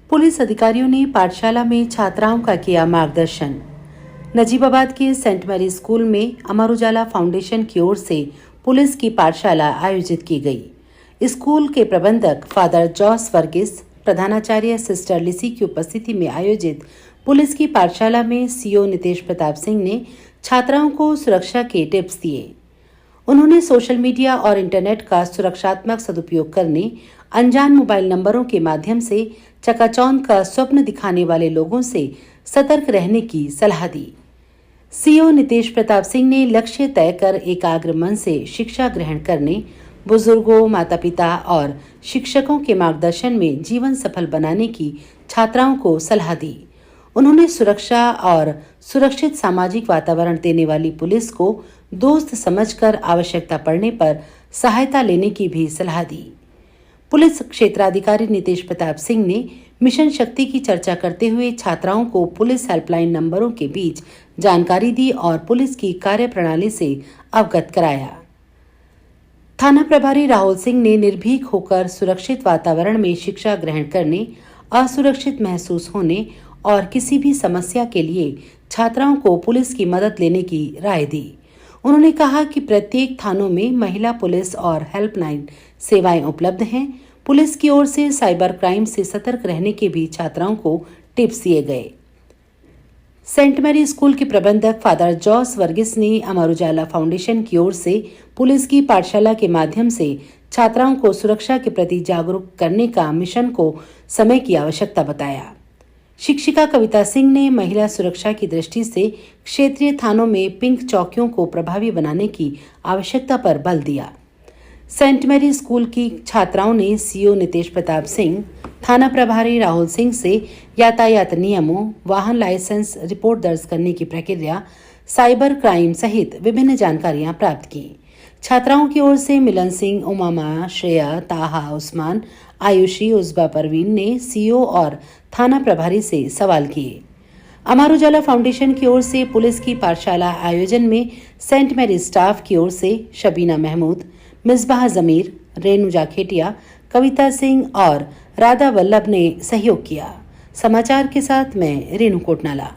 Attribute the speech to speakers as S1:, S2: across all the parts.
S1: Police अधिकारियों ने पाठशाला में छात्राओं का किया मार्गदर्शन। नजीबाबाद के सेंट मैरी स्कूल में अमर उजाला फाउंडेशन की ओर से पुलिस की पाठशाला आयोजित की गई। स्कूल के प्रबंधक फादर जॉस वर्गीस, प्रधानाचार्य सिस्टर लिसी की उपस्थिति में आयोजित पुलिस की पाठशाला में सीओ नितेश प्रताप सिंह ने छात्राओं को सुरक्षा के टिप्स दिए। उन्होंने सोशल मीडिया और इंटरनेट का सुरक्षात्मक सदुपयोग करने, अनजान मोबाइल नंबरों के माध्यम से चकाचौंध का स्वप्न दिखाने वाले लोगों से सतर्क रहने की सलाह दी। सीओ नितेश प्रताप सिंह ने लक्ष्य तय कर एकाग्र मन से शिक्षा ग्रहण करने, बुजुर्गों, माता पिता और शिक्षकों के मार्गदर्शन में जीवन सफल बनाने की छात्राओं को सलाह दी। उन्होंने सुरक्षा और सुरक्षित सामाजिक वातावरण देने वाली पुलिस को दोस्त समझकर आवश्यकता पड़ने पर सहायता लेने की भी सलाह दी। पुलिस क्षेत्राधिकारी नितेश प्रताप सिंह ने मिशन शक्ति की चर्चा करते हुए छात्राओं को पुलिस हेल्पलाइन नंबरों के बीच जानकारी दी और पुलिस की कार्यप्रणाली से अवगत कराया। थाना प्रभारी राहुल सिंह ने निर्भीक होकर सुरक्षित वातावरण में शिक्षा ग्रहण करने, असुरक्षित महसूस होने और किसी भी समस्या के लिए छात्राओं को पुलिस की मदद लेने की राय दी। उन्होंने कहा कि प्रत्येक थानों में महिला पुलिस और हेल्पलाइन सेवाएं उपलब्ध हैं। पुलिस की ओर से साइबर क्राइम से सतर्क रहने के भी छात्राओं को टिप्स दिए गए। सेंट मैरी स्कूल के प्रबंधक फादर जॉस वर्गीस ने अमर उजाला फाउंडेशन की ओर से पुलिस की पाठशाला के माध्यम से छात्राओं को सुरक्षा के प्रति जागरूक करने का मिशन को समय की आवश्यकता बताया। शिक्षिका कविता सिंह ने महिला सुरक्षा की दृष्टि से क्षेत्रीय थानों में पिंक चौकियों को प्रभावी बनाने की आवश्यकता पर बल दिया। सेंट मैरी स्कूल की छात्राओं ने सीओ नितेश प्रताप सिंह, थाना प्रभारी राहुल सिंह से यातायात नियमों, वाहन लाइसेंस, रिपोर्ट दर्ज करने की प्रक्रिया, साइबर क्राइम सहित विभिन्न जानकारियां प्राप्त की। छात्राओं की ओर से मिलन सिंह, उमामा, श्रेया, ताहा, उस्मान, आयुषी, उजबा परवीन ने सीओ और थाना प्रभारी से सवाल किए। अमर उजाला फाउंडेशन की ओर से पुलिस की पाठशाला आयोजन में सेंट मैरी स्टाफ की ओर से शबीना महमूद, मिसबाह जमीर, रेणु जाखेटिया, कविता सिंह और राधा वल्लभ ने सहयोग किया। समाचार के साथ मैं रेणु कोटनाला।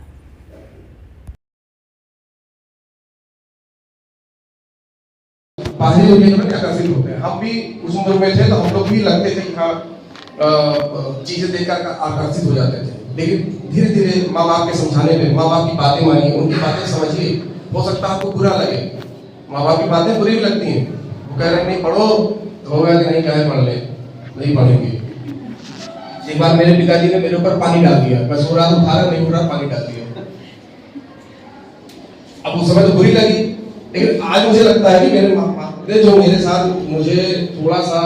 S2: बाहरी दुनिया में आकर्षित होते हैं। हम भी उस उम्र में थे तो हम लोग भी लगते थे कि हाँ चीजें देखकर आकर्षित हो जाते थे, लेकिन धीरे धीरे माँ बाप के समझाने में, माँ बाप की बातें मानिए, उनकी बातें समझिए। हो सकता है आपको बुरा लगे, माँ बाप की बातें बुरी भी लगती हैं। वो कह रहे हैं नहीं पढ़ो तो होगा कि नहीं, क्या है पढ़ ले, नहीं पढ़ेंगे। एक बार मेरे पिताजी ने मेरे ऊपर पानी डाल दिया, मैं सो रहा था, उठा रहा नहीं उठ रहा, पानी डाल दिया। अब उस समय तो बुरी लगी, लेकिन आज मुझे लगता है कि मेरे माँ बाप ने जो मेरे साथ मुझे थोड़ा सा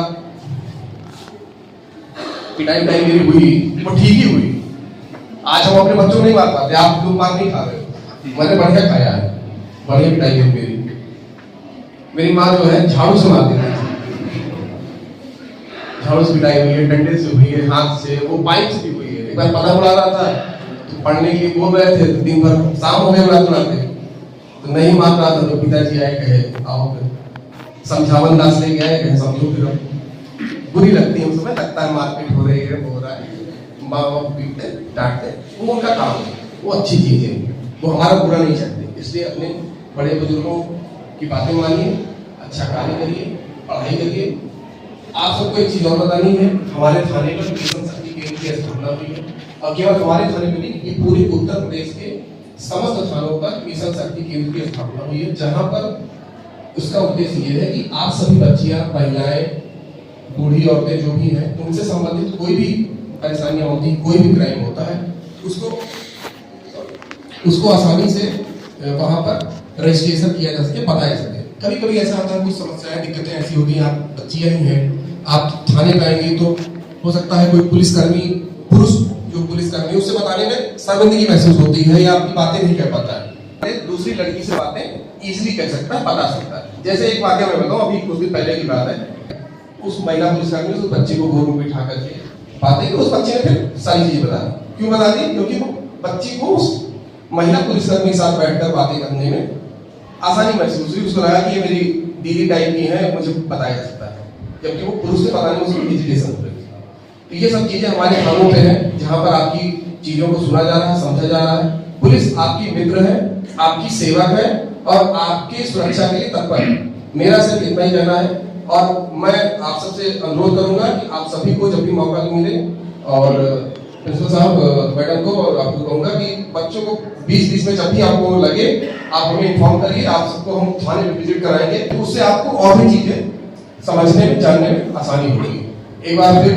S2: पिटाई मेरी हुई वो ठीक ही हुई। आज हम अपने बच्चों को नहीं मार पाते, आप लोग मार नहीं खा रहे, मैंने बढ़िया खाया है, बढ़िया पिटाई हुई मेरी माँ जो है झाड़ू से मारती थी, झाड़ू से पिटाई हुई है, डंडे से हुई है, हाथ से, वो पाइप से भी हुई है। एक बार पता उड़ा रहा था तो पढ़ने के लिए बोल रहे थे, दिन भर शाम हो गए रात उड़ाते तो नहीं मान रहा था, तो पिताजी आए कहे आओ समझावन दास ले गए, कहे समझो फिर। बुरी लगती है, उस समय लगता है मारपीट हो रही है, हो रहा है, माँ बाप पीटते डांटते, वो उनका काम है, वो अच्छी चीज है, वो हमारा बुरा नहीं चाहते। इसलिए अपने बड़े बुजुर्गों की बातें मानिए, अच्छा कार्य करिए, पढ़ाई करिए। आप सबको एक चीज और बतानी है, हमारे थाने पर मिशन शक्ति केंद्र की स्थापना हुई है, और केवल हमारे थाने में नहीं, ये पूरे उत्तर प्रदेश के समस्त थानों पर मिशन शक्ति केंद्र की स्थापना हुई है, जहां पर उसका उद्देश्य ये है कि आप सभी बच्चियां, महिलाएं, बूढ़ी औरतें जो भी हैं, उनसे संबंधित कोई भी परेशानियां होती, कोई भी क्राइम होता है, उसको आसानी से वहां पर रजिस्ट्रेशन किया जा सके, बताया सके। कभी कभी ऐसा होता है, कुछ समस्याएं, दिक्कतें ऐसी होती हैं, आप बच्चियां ही हैं, आप थाने में आएंगे तो हो सकता है कोई पुलिसकर्मी, पुरुष जो पुलिसकर्मी, उससे बताने में शर्मिंदगी महसूस होती है या आपकी बातें नहीं कह पाता है, दूसरी लड़की से बातें इजीली कह सकता है, बता सकता है। जैसे एक वाक्य मैं बताऊं, अभी कुछ दिन पहले की बात है, उस महिला पुलिसकर्मी उस बच्चे को गोद में बिठा करके बातें की, उस बच्चे ने फिर सारी चीजें बता दी। क्यों बता दी? क्योंकि वो बच्ची को उस महिला पुलिसकर्मी के साथ बैठकर बातें करने में आसानी महसूस हुई, उसको लगा कि ये मेरी दीदी टाइप की है, मुझे बताया जा सकता है, जबकि वो पुरुष से पता नहीं उसको हेजिटेशन हो रही थी। तो ये सब चीजें हमारे कानून पे है, जहाँ पर आपकी चीजों को सुना जा रहा है, समझा जा रहा है। पुलिस आपकी मित्र है, आपकी सेवक है और आपकी सुरक्षा के लिए तत्पर है। मेरा सिर्फ इतना ही कहना है और मैं आप सबसे अनुरोध करूंगा कि आप सभी को जब भी मौका मिले, और प्रिंसिपल साहब मैडम को और आपको कहूंगा कि बच्चों को 20-20 में जब भी आपको लगे आप हमें इन्फॉर्म करिए, आप सबको हम थाने में विजिट कराएंगे, तो उससे आपको और भी चीजें समझने में, जानने में आसानी होगी। एक बार फिर